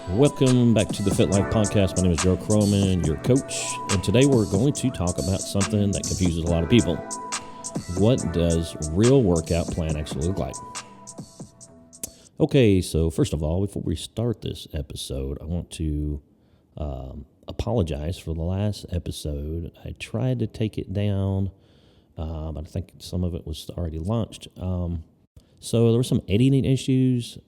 Welcome back to the Fit Life Podcast. My name is Joe Chroman, your coach, and today we're going to talk about something that confuses a lot of people. What does real workout plan actually look like? Okay, so first of all, before we start this episode, I want to apologize for the last episode. I tried to take it down, but I think some of it was already launched. So there were some editing issues,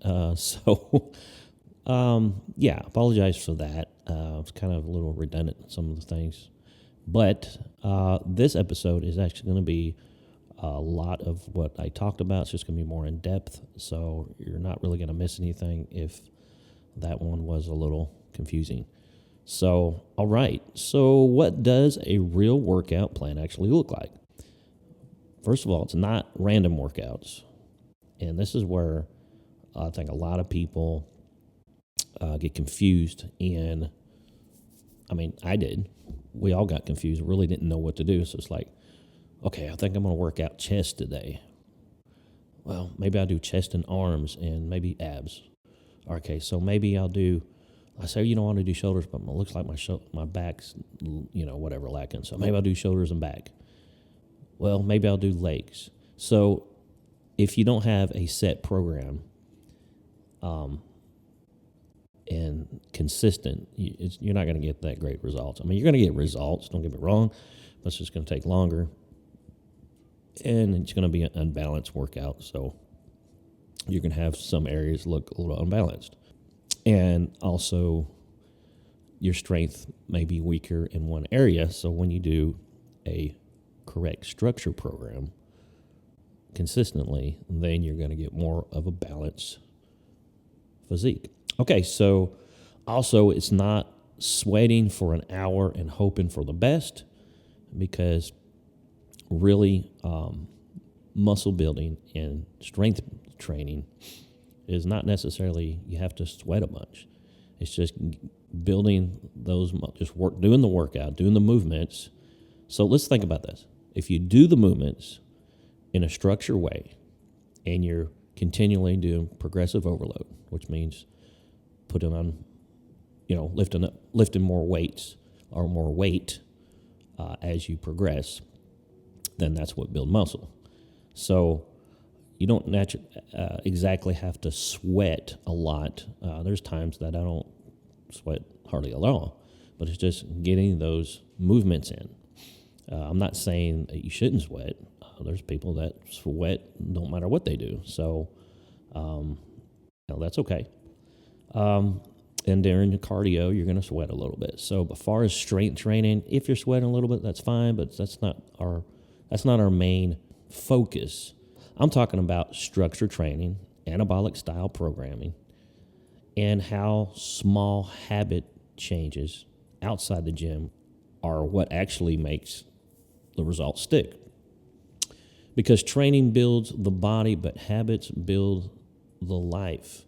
apologize for that. It's kind of a little redundant in some of the things. But this episode is actually going to be a lot of what I talked about. It's just going to be more in depth, so you're not really going to miss anything if that one was a little confusing. So, all right. So what does a real workout plan actually look like? First of all, it's not random workouts. And this is where I think a lot of people get confused. And I did. We all got confused. Really didn't know what to do. So it's like, okay, I think I'm going to work out chest today. Well, maybe I'll do chest and arms and maybe abs. Okay, so maybe I say, I want to do shoulders, but it looks like my back's, lacking. So maybe I'll do shoulders and back. Well, maybe I'll do legs. So if you don't have a set program, and consistent, you're not going to get that great results. You're going to get results, don't get me wrong, but it's just going to take longer, and it's going to be an unbalanced workout, so you're going to have some areas look a little unbalanced. And also, your strength may be weaker in one area, so when you do a correct structure program consistently, then you're going to get more of a balanced physique. Okay, so also it's not sweating for an hour and hoping for the best, because really muscle building and strength training is not necessarily you have to sweat a bunch. It's just building doing the workout, doing the movements. So let's think about this. If you do the movements in a structured way and you're continually doing progressive overload, which means putting on, lifting more weights or more weight as you progress, then that's what builds muscle. So you don't exactly have to sweat a lot. There's times that I don't sweat hardly at all, but it's just getting those movements in. I'm not saying that you shouldn't sweat. There's people that sweat don't matter what they do. So that's okay. And during your cardio, you're going to sweat a little bit. So as far as strength training, if you're sweating a little bit, that's fine, but that's not our main focus. I'm talking about structure training, anabolic-style programming, and how small habit changes outside the gym are what actually makes the results stick. Because training builds the body, but habits build the life.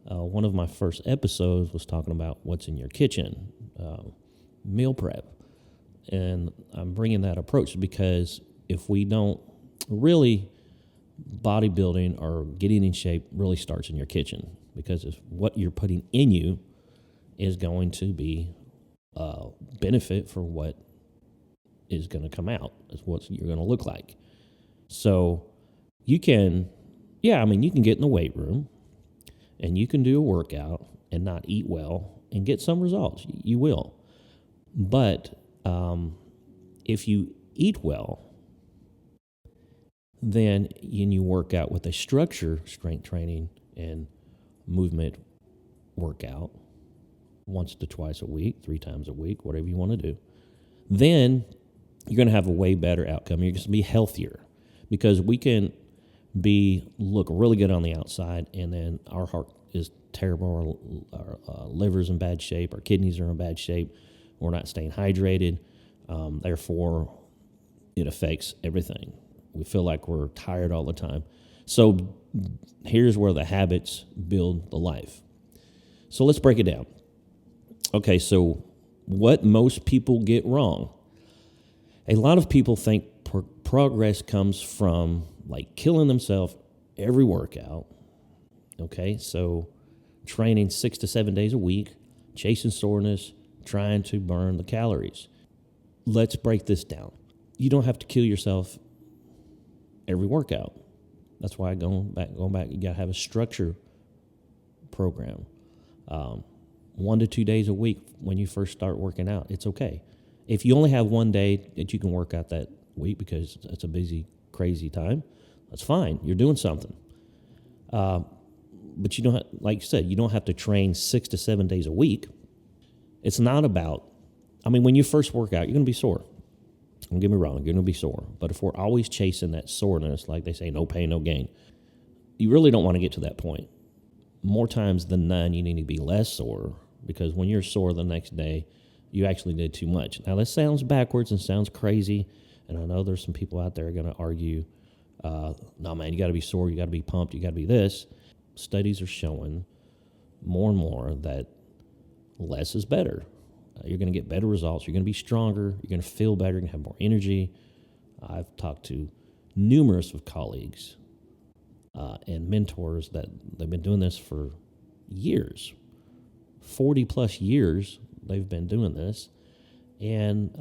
One of my first episodes was talking about what's in your kitchen, meal prep. And I'm bringing that approach because if we don't really, bodybuilding or getting in shape really starts in your kitchen, because it's what you're putting in you is going to be benefit for what is going to come out, is what you're going to look like. So you can get in the weight room and you can do a workout and not eat well and get some results. You will. But if you eat well, then you work out with a structure, strength training and movement workout once to twice a week, 3 times a week, whatever you want to do, then you're going to have a way better outcome. You're going to be healthier, because we can look really good on the outside, and then our heart is terrible, our liver's in bad shape, our kidneys are in bad shape, we're not staying hydrated, therefore it affects everything. We feel like we're tired all the time. So here's where the habits build the life. So let's break it down. Okay, so what most people get wrong. A lot of people think progress comes from like killing themselves every workout. Okay, so training 6 to 7 days a week, chasing soreness, trying to burn the calories. Let's break this down. You don't have to kill yourself every workout. That's why going back, you got to have a structure program. 1 to 2 days a week when you first start working out, it's okay. If you only have one day that you can work out that week because it's a busy, crazy time, that's fine. You're doing something. But you don't have, like you said, you don't have to train 6 to 7 days a week. It's not about, when you first work out, you're going to be sore. Don't get me wrong, you're going to be sore. But if we're always chasing that soreness, like they say, no pain, no gain, you really don't want to get to that point. More times than none, you need to be less sore, because when you're sore the next day, you actually did too much. Now, this sounds backwards and sounds crazy, and I know there's some people out there going to argue, no, man, you got to be sore, you got to be pumped, you got to be this. Studies are showing more and more that less is better. You're going to get better results. You're going to be stronger. You're going to feel better. You're going to have more energy. I've talked to numerous of colleagues and mentors that they've been doing this for years, 40 plus years they've been doing this, and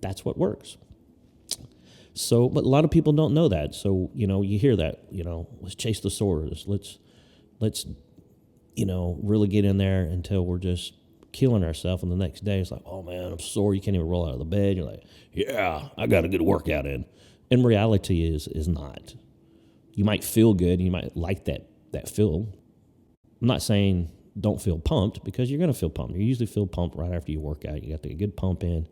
that's what works. So, but a lot of people don't know that. So, you hear that, let's chase the sores. Let's really get in there until we're just killing ourselves. And the next day it's like, oh man, I'm sore. You can't even roll out of the bed. You're like, yeah, I got a good workout in. And reality is not. You might feel good. You might like that feel. I'm not saying don't feel pumped, because you're going to feel pumped. You usually feel pumped right after you work out. You got to get a good pump in.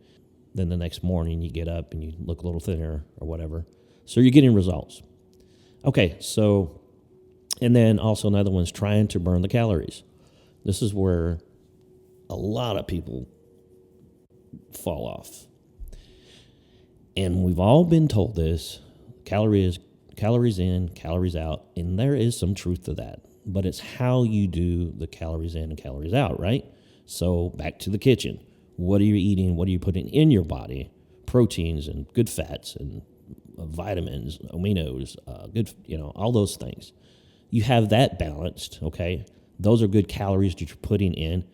Then the next morning you get up and you look a little thinner or whatever. So you're getting results. Okay, so, and then also another one's trying to burn the calories. This is where a lot of people fall off. And we've all been told this, calories in, calories out, and there is some truth to that. But it's how you do the calories in and calories out, right? So back to the kitchen. What are you eating? What are you putting in your body? Proteins and good fats and vitamins, aminos, good, all those things. You have that balanced, okay? Those are good calories that you're putting in.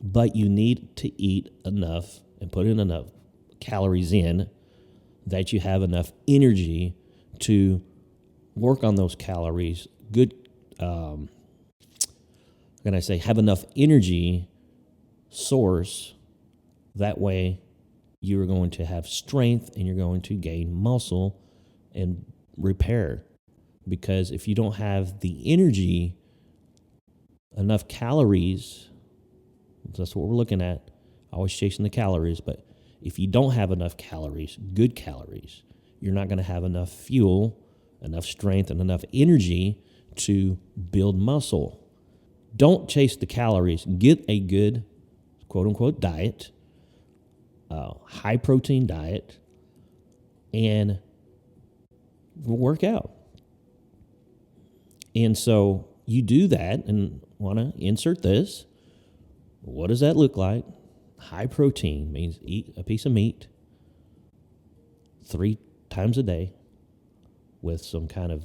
But you need to eat enough and put in enough calories in that you have enough energy to work on those calories. Good, have enough energy source. That way you're going to have strength and you're going to gain muscle and repair. Because if you don't have the energy, enough calories, that's what we're looking at, always chasing the calories, but if you don't have enough calories, good calories, you're not going to have enough fuel, enough strength, and enough energy to build muscle. Don't chase the calories. Get a good, quote-unquote, diet, high-protein diet, and work out. And so you do that and want to insert this. What does that look like? High protein means eat a piece of meat 3 times a day with some kind of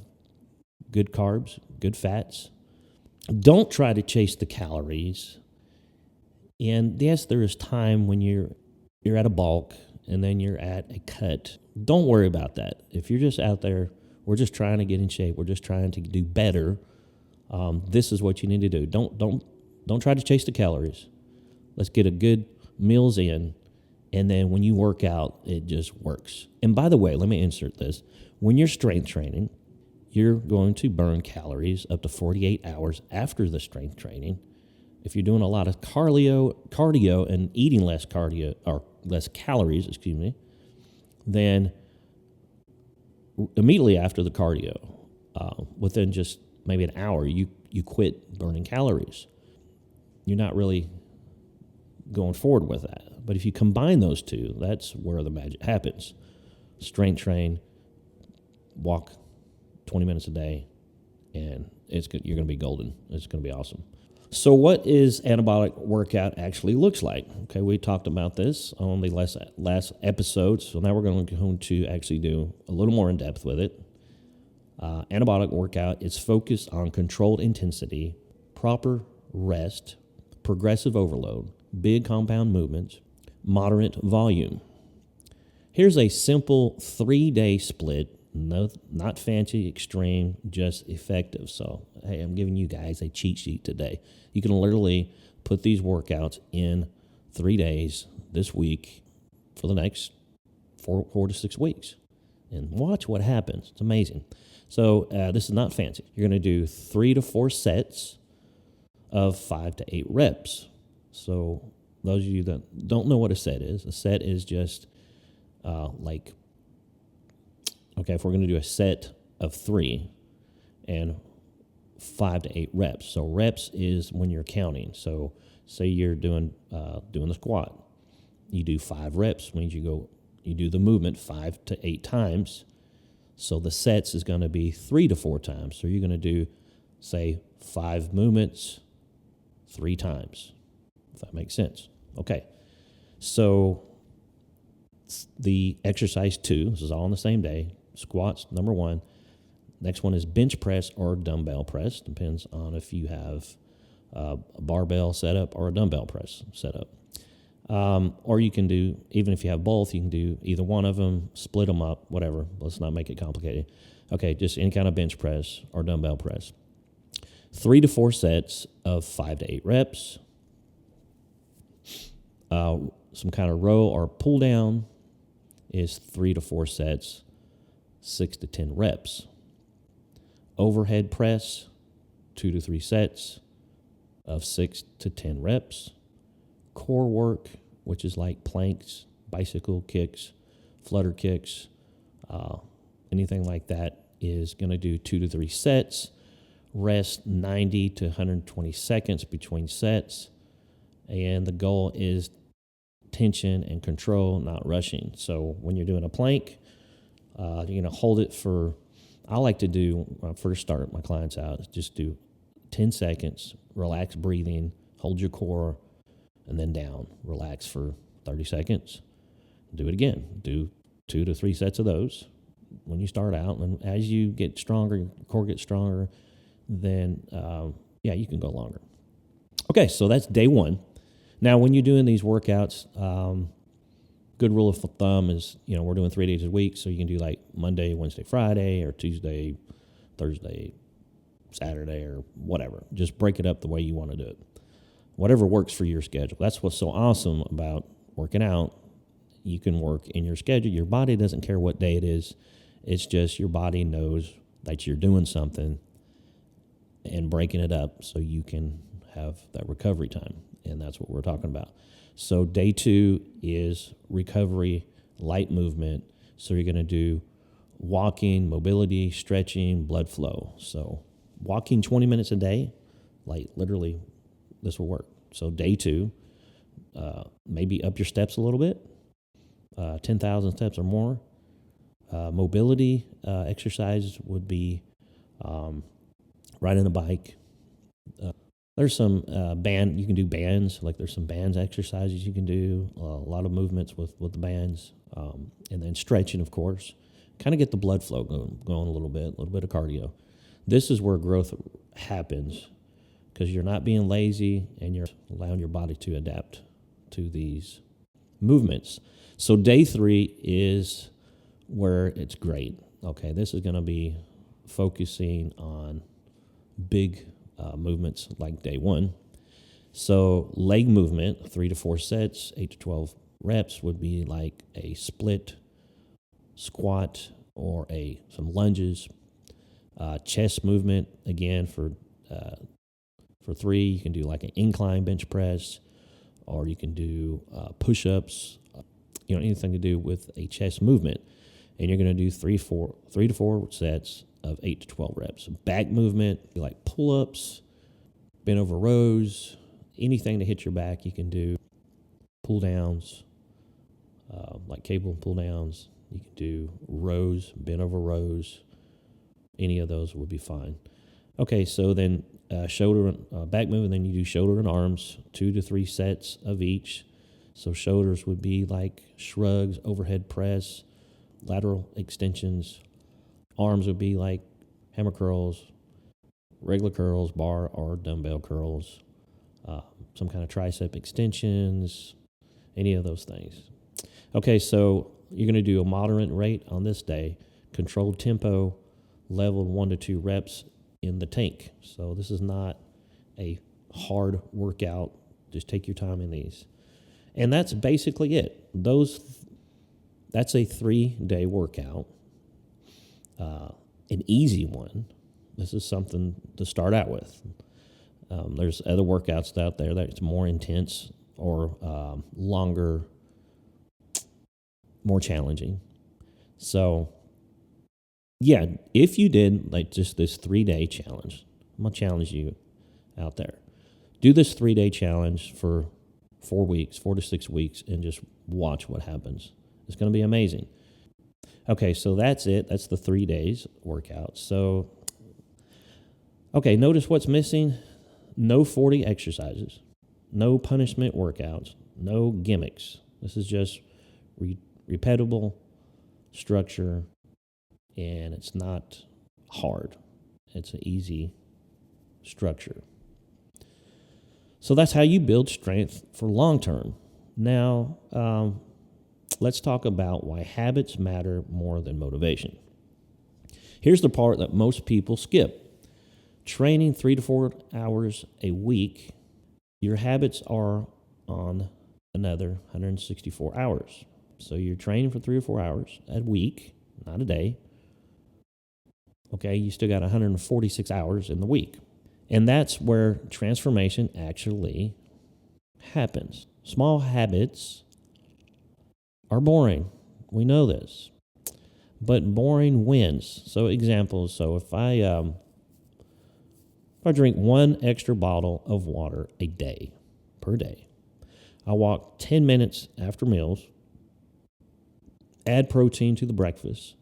good carbs, good fats. Don't try to chase the calories. And yes, there is time when you're at a bulk and then you're at a cut. Don't worry about that. If you're just out there, we're just trying to get in shape. We're just trying to do better. This is what you need to do. Don't try to chase the calories. Let's get a good meals in, and then when you work out, it just works. And by the way, let me insert this. When you're strength training, you're going to burn calories up to 48 hours after the strength training. If you're doing a lot of cardio and eating less calories, then immediately after the cardio, within just maybe an hour, you quit burning calories. You're not really going forward with that. But if you combine those two, that's where the magic happens. Strength train, walk 20 minutes a day, and it's good. You're going to be golden. It's going to be awesome. So what is anabolic workout actually looks like? Okay, we talked about this on the last episode, so now we're going to actually do a little more in depth with it. Anabolic workout is focused on controlled intensity proper rest, progressive overload, big compound movements, moderate volume. Here's a simple 3-day split. No, not fancy, extreme, just effective. So, hey, I'm giving you guys a cheat sheet today. You can literally put these workouts in 3 days this week for the next 4 to 6 weeks and watch what happens. It's amazing. So this is not fancy. You're going to do 3 to 4 sets of 5 to 8 reps. So those of you that don't know what a set is just if we're going to do a set of 3 and 5 to 8 reps. So reps is when you're counting. So say you're doing the squat. You do 5 reps, means you do the movement 5 to 8 times. So the sets is going to be 3 to 4 times. So you're going to do, say, 5 movements 3 times, if that makes sense. Okay. So the exercise 2, this is all on the same day. Squats, number 1. Next one is bench press or dumbbell press. Depends on if you have a barbell setup or a dumbbell press setup. Or you can do, even if you have both, you can do either one of them, split them up, whatever. Let's not make it complicated. Okay, just any kind of bench press or dumbbell press. 3 to 4 sets of 5 to 8 reps. Some kind of row or pull down is 3 to 4 sets, 6 to 10 reps. Overhead press, 2 to 3 sets of 6 to 10 reps. Core work, which is like planks, bicycle kicks, flutter kicks, anything like that, is going to do 2 to 3 sets. Rest 90 to 120 seconds between sets. And the goal is tension and control, not rushing. So when you're doing a plank, you're going to hold it for, I like to do, when I first start my clients out, just do 10 seconds, relax breathing, hold your core, and then down. Relax for 30 seconds. Do it again. Do 2 to 3 sets of those when you start out. And as you get stronger, your core gets stronger, then, you can go longer. Okay, so that's day 1. Now, when you're doing these workouts, good rule of thumb is, we're doing 3 days a week, so you can do like Monday, Wednesday, Friday, or Tuesday, Thursday, Saturday, or whatever. Just break it up the way you want to do it. Whatever works for your schedule. That's what's so awesome about working out. You can work in your schedule. Your body doesn't care what day it is. It's just your body knows that you're doing something and breaking it up so you can have that recovery time. And that's what we're talking about. So day 2 is recovery, light movement. So you're going to do walking, mobility, stretching, blood flow. So walking 20 minutes a day, like literally, this will work. So day 2, maybe up your steps a little bit, 10,000 steps or more. Mobility exercises would be riding a bike. There's some you can do bands, like there's some bands exercises you can do, a lot of movements with the bands, and then stretching, of course. Kind of get the blood flow going a little bit of cardio. This is where growth happens, because you're not being lazy and you're allowing your body to adapt to these movements. So day 3 is where it's great. Okay, this is going to be focusing on big movements like day 1. So leg movement, 3 to 4 sets, 8 to 12 reps would be like a split squat or some lunges. Chest movement, again, for 3, you can do like an incline bench press, or you can do push-ups, anything to do with a chest movement. And you're going to do 3 to 4 sets of 8 to 12 reps. Back movement, like pull-ups, bent over rows, anything to hit your back you can do. Pull downs, like cable pull downs. You can do rows, bent over rows. Any of those would be fine. Okay, so then shoulder, back movement, then you do shoulder and arms, 2 to 3 sets of each. So shoulders would be like shrugs, overhead press, lateral extensions. Arms would be like hammer curls, regular curls, bar or dumbbell curls, some kind of tricep extensions, any of those things. Okay, so you're going to do a moderate rate on this day, controlled tempo, leveled 1 to 2 reps in the tank. So this is not a hard workout. Just take your time in these. And that's basically it. That's a 3-day workout, an easy one. This is something to start out with. There's other workouts out there that's more intense or longer, more challenging. So, yeah, if you did like just this 3-day challenge, I'm going to challenge you out there. Do this 3-day challenge for 4 to 6 weeks and just watch what happens. It's going to be amazing. Okay, so that's it. That's the 3 days workout. So, okay, notice what's missing. No 40 exercises, no punishment workouts, no gimmicks. This is just repeatable structure, and it's not hard. It's an easy structure. So that's how you build strength for long term. Now, let's talk about why habits matter more than motivation. Here's the part that most people skip. Training 3 to 4 hours a week, your habits are on another 164 hours. So you're training for 3 or 4 hours a week, not a day. Okay, you still got 146 hours in the week. And that's where transformation actually happens. Small habits are boring. We know this. But boring wins. So examples, so if I drink 1 extra bottle of water a day, per day, I walk 10 minutes after meals, add protein to the breakfast,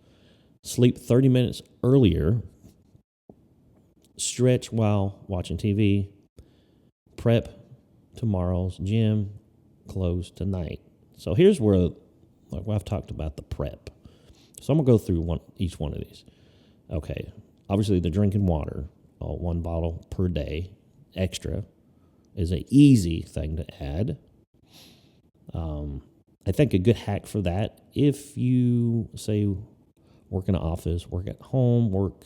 sleep 30 minutes earlier, stretch while watching TV, prep tomorrow's gym, close tonight. So here's where, like I've talked about the prep. So I'm going to go through each one of these. Okay, obviously the drinking water, 1 bottle per day extra is an easy thing to add. I think a good hack for that, if you, say, work in an office, work at home, work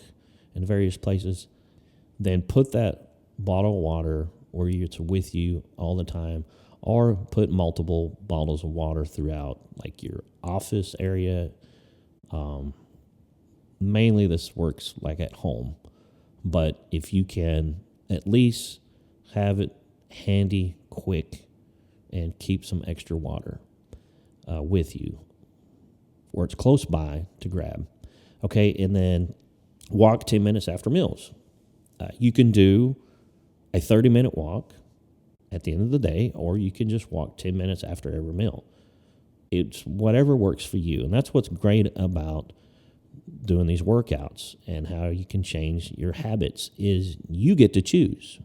in various places, then put that bottle of water where it's with you all the time, or put multiple bottles of water throughout, like your office area. Mainly this works like at home, but if you can at least have it handy, quick, and keep some extra water with you, or it's close by to grab. Okay, and then walk 10 minutes after meals. You can do a 30-minute walk at the end of the day, or you can just walk 10 minutes after every meal. It's whatever works for you, and that's what's great about doing these workouts and how you can change your habits is you get to choose.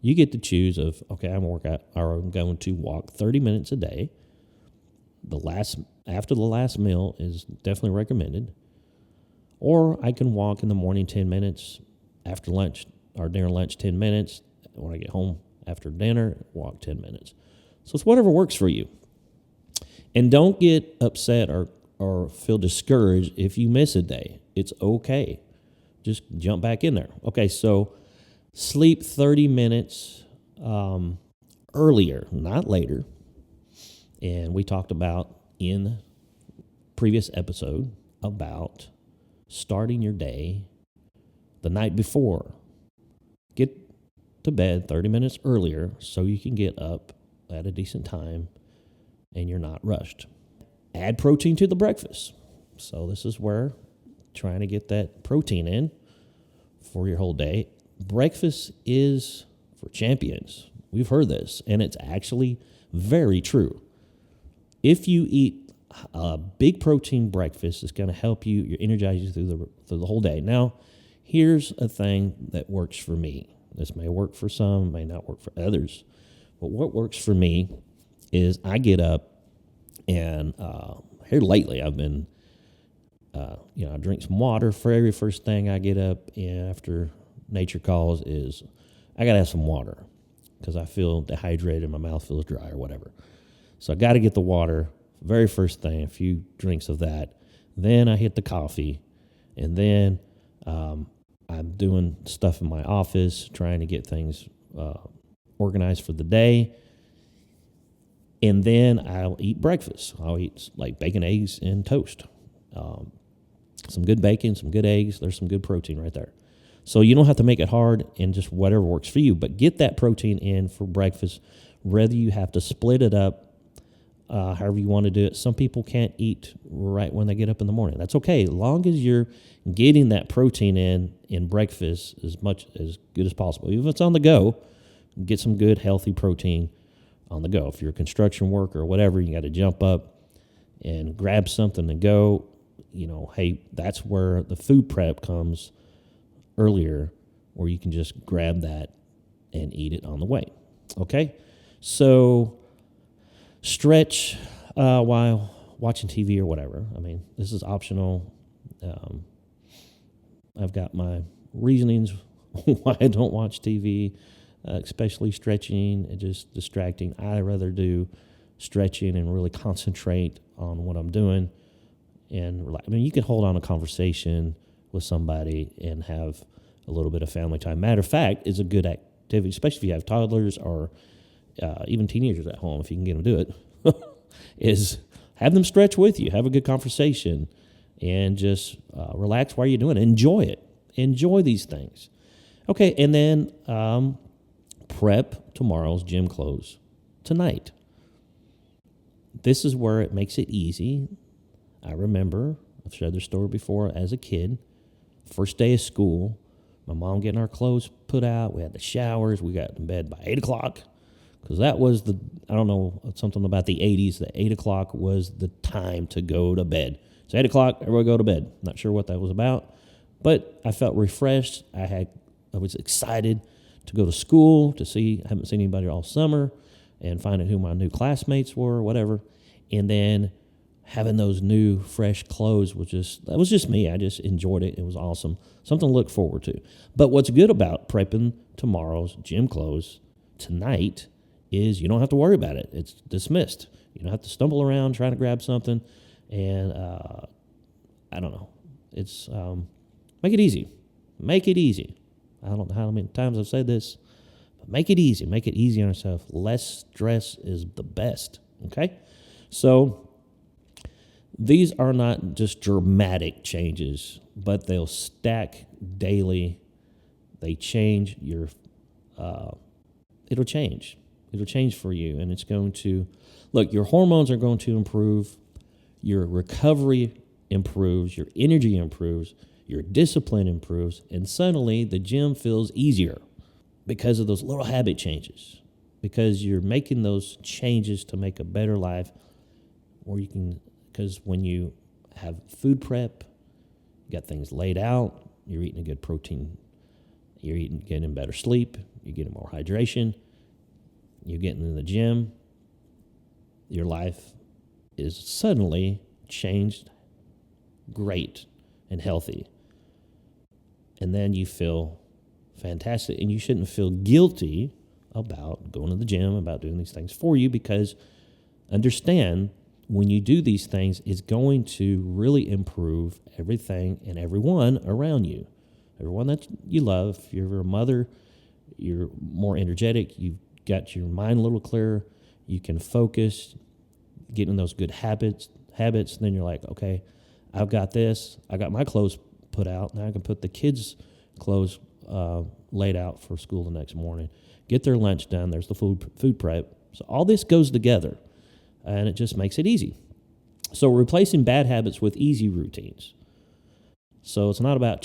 You get to choose of, okay, I'm going to walk 30 minutes a day. After the last meal is definitely recommended. Or I can walk in the morning 10 minutes, after lunch or during lunch 10 minutes. When I get home after dinner, walk 10 minutes. So it's whatever works for you. And don't get upset or feel discouraged if you miss a day. It's okay. Just jump back in there. Okay, so sleep 30 minutes earlier, not later. And we talked about in previous episode about starting your day the night before. Get to bed 30 minutes earlier so you can get up at a decent time and you're not rushed. Add protein to the breakfast. So this is where trying to get that protein in for your whole day. Breakfast is for champions. We've heard this, and it's actually very true. If you eat a big protein breakfast, it's going to help you, energize you through the whole day. Now, here's a thing that works for me. This may work for some, may not work for others. But what works for me is I get up, and here lately I've been, I drink some water for every first thing I get up after nature calls is I got to have some water because I feel dehydrated, my mouth feels dry or whatever. So I got to get the water, very first thing, a few drinks of that. Then I hit the coffee, and then I'm doing stuff in my office, trying to get things organized for the day. And then I'll eat breakfast. I'll eat like bacon, eggs, and toast. Some good bacon, some good eggs. There's some good protein right there. So you don't have to make it hard and just whatever works for you. But get that protein in for breakfast, whether you have to split it up, however you want to do it. Some people can't eat right when they get up in the morning. That's okay, as long as you're getting that protein in breakfast as good as possible. Even if it's on the go, get some good, healthy protein on the go. If you're a construction worker or whatever, you got to jump up and grab something to go. Hey, that's where the food prep comes earlier, where you can just grab that and eat it on the way. Okay? So stretch while watching TV or whatever. I mean, this is optional. I've got my reasonings why I don't watch TV, especially stretching and just distracting. I rather do stretching and really concentrate on what I'm doing and relax. I mean, you can hold on a conversation with somebody and have a little bit of family time. Matter of fact, it's a good activity, especially if you have toddlers or even teenagers at home, if you can get them to do it, is have them stretch with you, have a good conversation, and just relax while you're doing it. Enjoy it. Enjoy these things. Okay, and then prep tomorrow's gym clothes tonight. This is where it makes it easy. I remember, I've shared this story before, as a kid, first day of school, my mom getting our clothes put out. We had the showers. We got in bed by 8 o'clock because that was I don't know, something about the 80s, that 8 o'clock was the time to go to bed. So 8 o'clock, everybody go to bed. Not sure what that was about, but I felt refreshed. I was excited to go to school, I haven't seen anybody all summer, and finding who my new classmates were, whatever. And then having those new, fresh clothes was just me. I just enjoyed it. It was awesome. Something to look forward to. But what's good about prepping tomorrow's gym clothes tonight is you don't have to worry about it. It's dismissed. You don't have to stumble around trying to grab something. And I don't know. It's make it easy. Make it easy. I don't know how many times I've said this, but make it easy. Make it easy on yourself. Less stress is the best. Okay? So these are not just dramatic changes, but they'll stack daily. They change it'll change. It'll change for you, and it's going to, look, your hormones are going to improve, your recovery improves, your energy improves, your discipline improves, and suddenly the gym feels easier because of those little habit changes, because you're making those changes to make a better life, because when you have food prep, you got things laid out, you're eating a good protein, getting better sleep, you're getting more hydration, you're getting in the gym, your life is suddenly changed great and healthy. And then you feel fantastic, and you shouldn't feel guilty about going to the gym, about doing these things for you, because understand, when you do these things, it's going to really improve everything and everyone around you. Everyone that you love. If you're a mother, you're more energetic, you've got your mind a little clearer, you can focus, get in those good habits, then you're like, okay, I've got this, I got my clothes put out, now I can put the kids' clothes laid out for school the next morning, get their lunch done, there's the food prep. So all this goes together, and it just makes it easy. So replacing bad habits with easy routines. So it's not about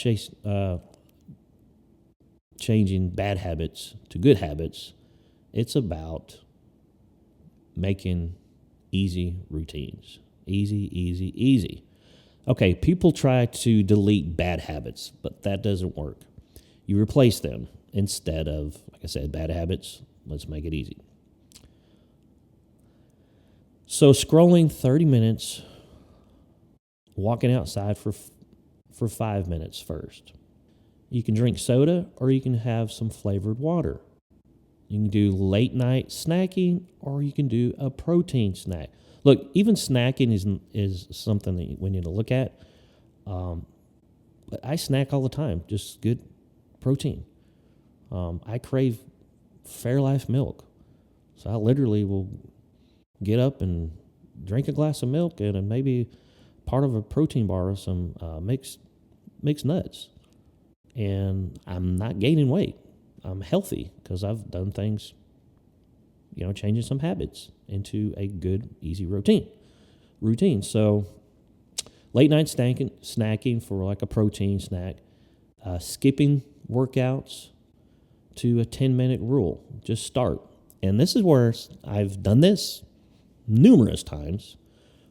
changing bad habits to good habits. It's about making easy routines. Easy, easy, easy. Okay, people try to delete bad habits, but that doesn't work. You replace them instead of, like I said, bad habits. Let's make it easy. So scrolling 30 minutes, walking outside for 5 minutes first. You can drink soda or you can have some flavored water. You can do late night snacking or you can do a protein snack. Look, even snacking is something that we need to look at. But I snack all the time, just good protein. I crave Fairlife milk. So I literally will get up and drink a glass of milk and then maybe part of a protein bar or some mixed nuts. And I'm not gaining weight. I'm healthy because I've done things, changing some habits into a good, easy routine. So late night snacking for like a protein snack, skipping workouts to a 10-minute rule. Just start. And this is where I've done this numerous times.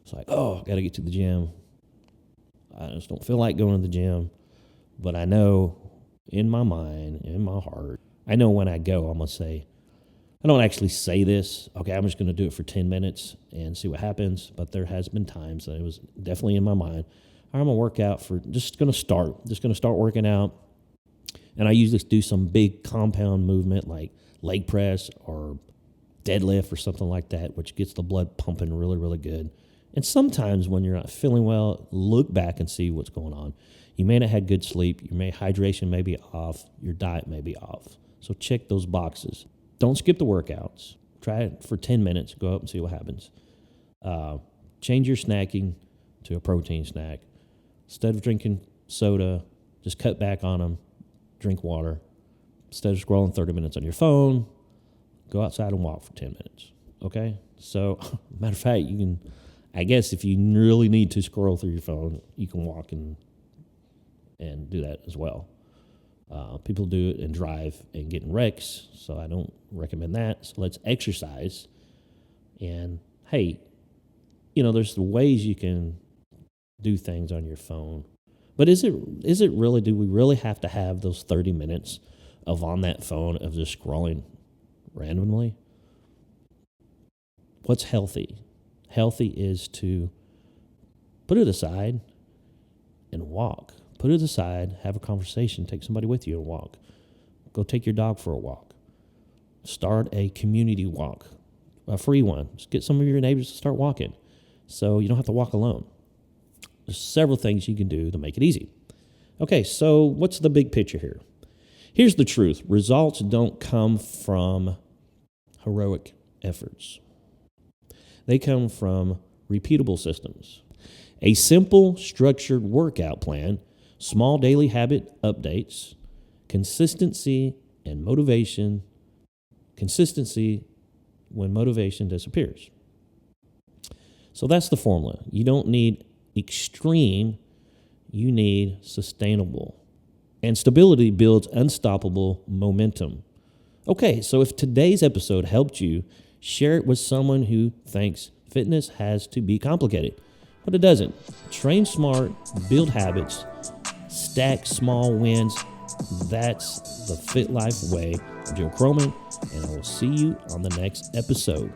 It's like, I got to get to the gym. I just don't feel like going to the gym. But I know in my mind, in my heart, I know when I go, I'm going to say, I don't actually say this, okay, I'm just going to do it for 10 minutes and see what happens. But there has been times that it was definitely in my mind. I'm going to work out just going to start working out. And I usually do some big compound movement like leg press or deadlift or something like that, which gets the blood pumping really, really good. And sometimes when you're not feeling well, look back and see what's going on. You may not have good sleep. Your hydration may be off. Your diet may be off. So check those boxes. Don't skip the workouts. Try it for 10 minutes. Go up and see what happens. Change your snacking to a protein snack. Instead of drinking soda, just cut back on them. Drink water. Instead of scrolling 30 minutes on your phone, go outside and walk for 10 minutes. Okay? So, matter of fact, you can, I guess if you really need to scroll through your phone, you can walk and do that as well. People do it and drive and get in wrecks, so I don't recommend that. So let's exercise. And hey, there's the ways you can do things on your phone. But is it really, do we really have to have those 30 minutes of on that phone of just scrolling randomly? What's healthy? Healthy is to put it aside and walk. Put it aside, have a conversation, take somebody with you and walk. Go take your dog for a walk. Start a community walk, a free one. Just get some of your neighbors to start walking so you don't have to walk alone. There's several things you can do to make it easy. Okay, so what's the big picture here? Here's the truth. Results don't come from heroic efforts. They come from repeatable systems. A simple, structured workout plan, small daily habit updates, consistency and motivation, consistency when motivation disappears. So that's the formula. You don't need extreme, you need sustainable. And stability builds unstoppable momentum. Okay, so if today's episode helped you, share it with someone who thinks fitness has to be complicated. But it doesn't. Train smart, build habits, stack small wins. That's the Fit Life way. I'm Joe Chroman, and I will see you on the next episode.